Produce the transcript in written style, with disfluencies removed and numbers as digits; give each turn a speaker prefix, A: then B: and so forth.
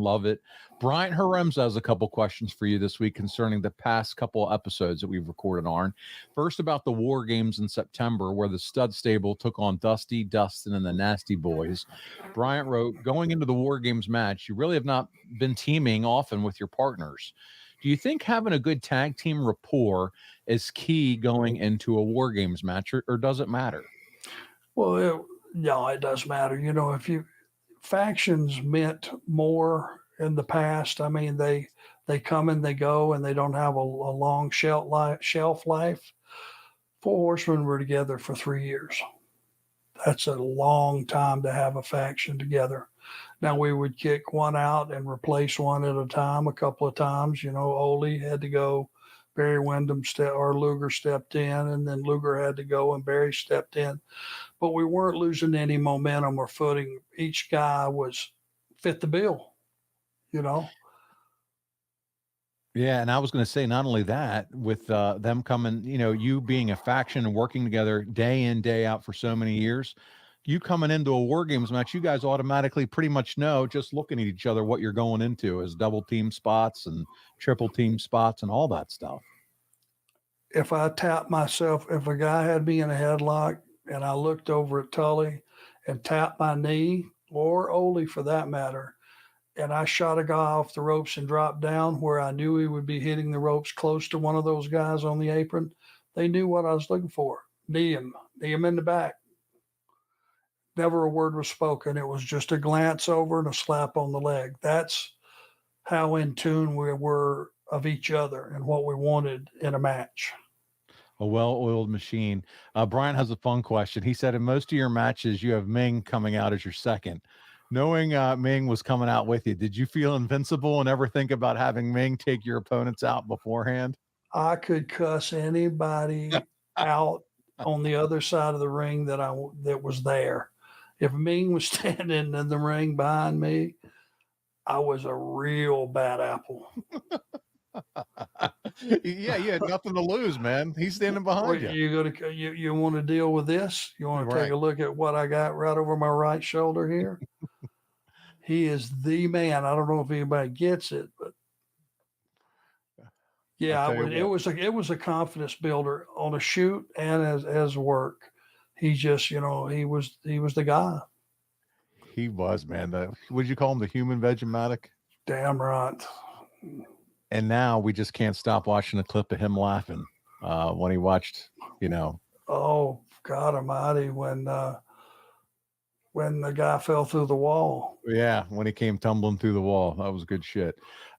A: Love it. Bryant Haremza has a couple questions for you this week concerning the past couple episodes that we've recorded, Arn. First, about the War Games in September, where the stud stable took on Dusty, Dustin, and the Nasty Boys. Bryant wrote, going into the War Games match, you really have not been teaming often with your partners. Do you think having a good tag team rapport is key going into a War Games match, or does it matter?
B: Well, no, it does matter. If factions meant more in the past. I mean, they come and they go, and they don't have a long shelf life. Four Horsemen were together for 3 years. That's a long time to have a faction together. Now, we would kick one out and replace one at a time a couple of times. Ole had to go, Barry Windham or Luger stepped in, and then Luger had to go and Barry stepped in. But we weren't losing any momentum or footing. Each guy was fit the bill,
A: Yeah, and I was going to say, not only that, with them coming, you being a faction and working together day in, day out for so many years, you coming into a War Games match, you guys automatically pretty much know, just looking at each other, what you're going into as double team spots and triple team spots and all that stuff.
B: If I tapped myself, if a guy had me in a headlock and I looked over at Tully and tapped my knee, or Ole for that matter, and I shot a guy off the ropes and dropped down where I knew he would be hitting the ropes close to one of those guys on the apron, they knew what I was looking for. Knee him in the back. Never a word was spoken. It was just a glance over and a slap on the leg. That's how in tune we were of each other and what we wanted in a match.
A: A well-oiled machine. Brian has a fun question. He said, in most of your matches, you have Ming coming out as your second. Knowing Ming was coming out with you, did you feel invincible and ever think about having Ming take your opponents out beforehand?
B: I could cuss anybody out on the other side of the ring that was there. If Ming was standing in the ring behind me, I was a real bad apple.
A: Yeah, you had nothing to lose, man. He's standing behind you.
B: You want to deal with this? You want to take a look at what I got right over my right shoulder here? He is the man. I don't know if anybody gets it, but yeah, it was a confidence builder on a shoot and as work. He just, he was the guy.
A: He was, man. Would you call him the human Vegematic?
B: Damn right.
A: And now we just can't stop watching a clip of him laughing when he watched,
B: Oh, God almighty, when the guy fell through the wall.
A: Yeah, when he came tumbling through the wall. That was good shit.